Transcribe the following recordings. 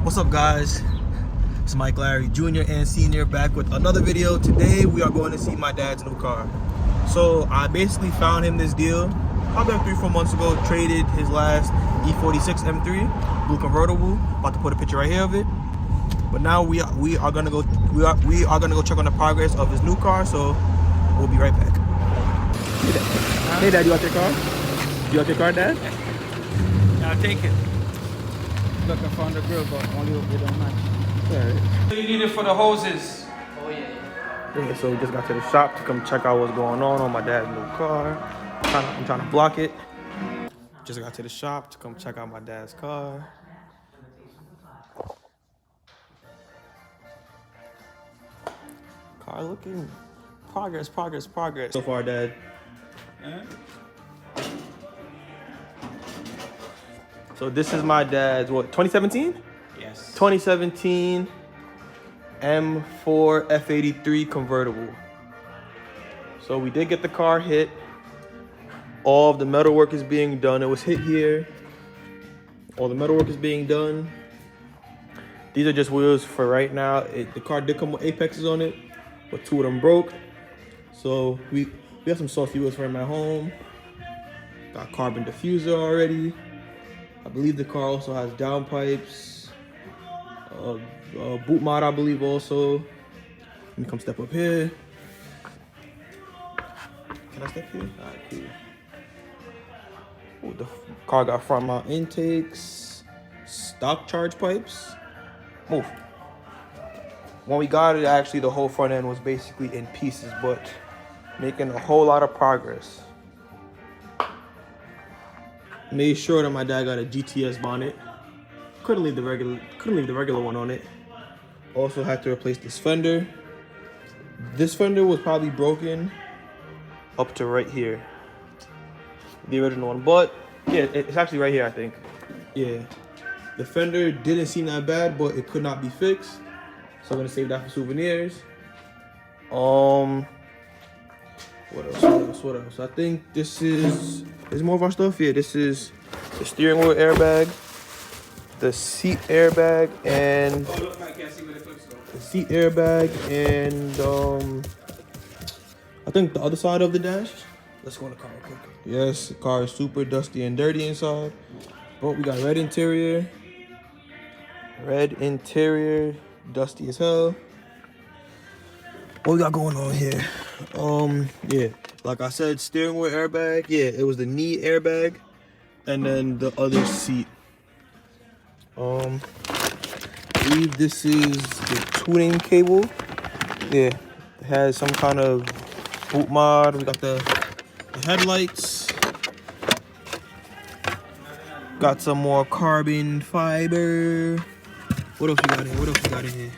What's up, guys? It's Mike Larry Jr. and Sr. back with another video. Today we are going to see my dad's new car. So I basically found him this deal probably like 3-4 months ago. Traded his last e46 M3 blue convertible. About to put a picture right here of it. But now we are gonna go check on the progress of his new car. So we'll be right back. Hey Dad, you want your car? You want your car, Dad? Yeah, I'll take it. Look, I found the grill, but only hope they don't match. Alright. So you need it for the hoses. Oh yeah. Yeah, so we just got to the shop to come check out what's going on my dad's new car. I'm trying to block it. Just got to the shop to come check out my dad's car. Car looking progress. So far, Dad. So this is my dad's, what, 2017? Yes. 2017 M4 F83 convertible. So we did get the car hit. All of the metal work is being done. It was hit here. All the metal work is being done. These are just wheels for right now. The car did come with apexes on it, but 2 of them broke. So we have some saucy wheels for him at home. Got carbon diffuser already. I believe the car also has downpipes. Boot mod, I believe, also. Let me come step up here. Can I step here? All right, cool. Ooh, the car got front mount intakes, stock charge pipes. Move. When we got it, actually, the whole front end was basically in pieces, but making a whole lot of progress. Made sure that my dad got a GTS bonnet. Couldn't leave the regular one on it. Also had to replace this fender. This fender was probably broken up to right here, the original one. But yeah, it's actually right here, I think. Yeah, the fender didn't seem that bad, but it could not be fixed. So I'm gonna save that for souvenirs. What else? I think there's more of our stuff. Yeah, this is the steering wheel airbag, the seat airbag, and the seat airbag, and I think the other side of the dash. Let's go in the car real quick. Yes, the car is super dusty and dirty inside, but we got red interior, dusty as hell. What we got going on here? Yeah, like I said, steering wheel airbag. Yeah, it was the knee airbag, and then the other seat. I believe this is the tuning cable. Yeah, it has some kind of boot mod. We got the headlights. Got some more carbon fiber. What else we got in here?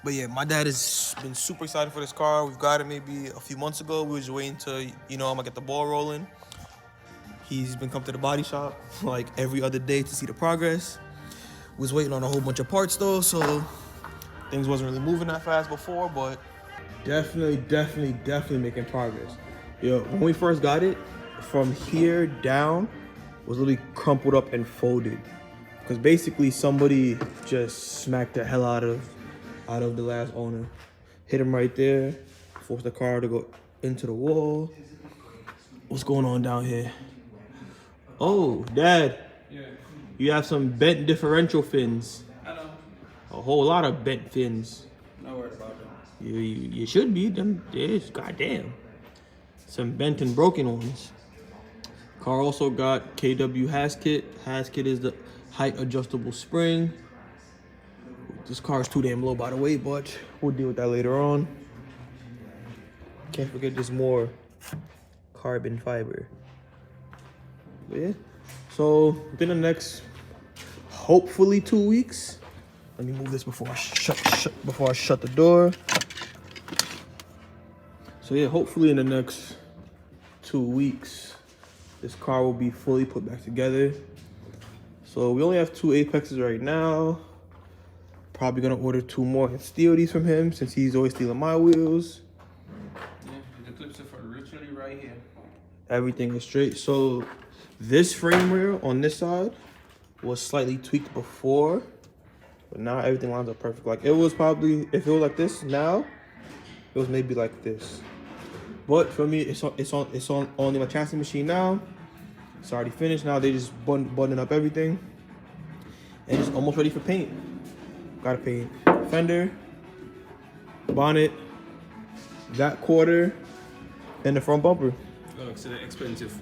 But yeah, my dad has been super excited for this car. We've got it maybe a few months ago. We was waiting to, I'm gonna get the ball rolling. He's been coming to the body shop like every other day to see the progress. We was waiting on a whole bunch of parts though, so things wasn't really moving that fast before, but definitely making progress. Yo, when we first got it, from here down was literally crumpled up and folded. Because basically somebody just smacked the hell out of the last owner. Hit him right there, forced the car to go into the wall. What's going on down here? Oh, Dad. Yeah. You have some bent differential fins. I know. A whole lot of bent fins. No worries about them. You should be. Them, yes, goddamn. Some bent and broken ones. Car also got KW Haskit. Haskit is the height adjustable spring. This car is too damn low, by the way, but we'll deal with that later on. Can't forget there's more carbon fiber. But yeah, so within the next, hopefully 2 weeks. Let me move this before I shut the door. So yeah, hopefully in the next 2 weeks, this car will be fully put back together. So we only have 2 apexes right now. Probably gonna order 2 more and steal these from him since he's always stealing my wheels. Yeah, the clips are for literally right here. Everything is straight. So This frame rail on this side was slightly tweaked before, but now everything lines up perfect. Like it was probably, if it was like this now, it was maybe like this. But for me, it's on only my chassis machine now. It's already finished. Now they just buttoning up everything, and it's almost ready for paint. Gotta paint fender, bonnet, that quarter, and the front bumper. Oh, so the expensive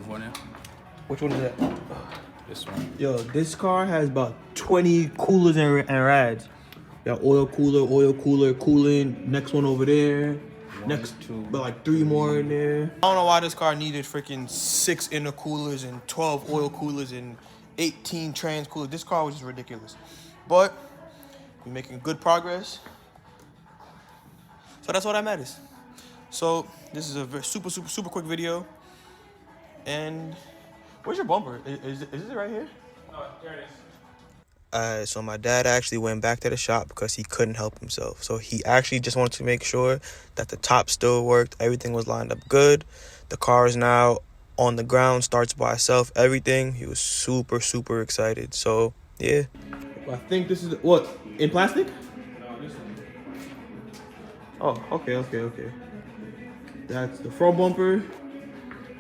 one, yeah? Which one is that? This one. Yo, this car has about 20 coolers and rads. Got oil cooler, cooling. Next one over there. Next, but like 3 more in there. I don't know why this car needed freaking 6 intercoolers and 12 oil coolers and 18 trans coolers. This car was just ridiculous. But we're making good progress. So that's all that matters. So this is a very super quick video. And where's your bumper? Is it right here? Oh, there it is. So my dad actually went back to the shop because he couldn't help himself. So he actually just wanted to make sure that the top still worked. Everything was lined up good. The car is now on the ground, starts by itself, everything. He was super excited. So, yeah. I think this is, what, in plastic? No, this one. Oh, okay. That's the front bumper.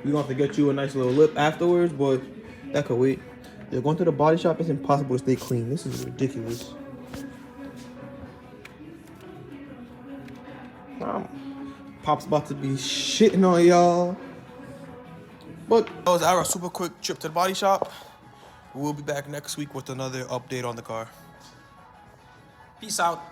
We're going to have to get you a nice little lip afterwards, but that could wait. They're going to the body shop. It's impossible to stay clean. This is ridiculous. Pop's about to be shitting on y'all. But that was our super quick trip to the body shop. We'll be back next week with another update on the car. Peace out.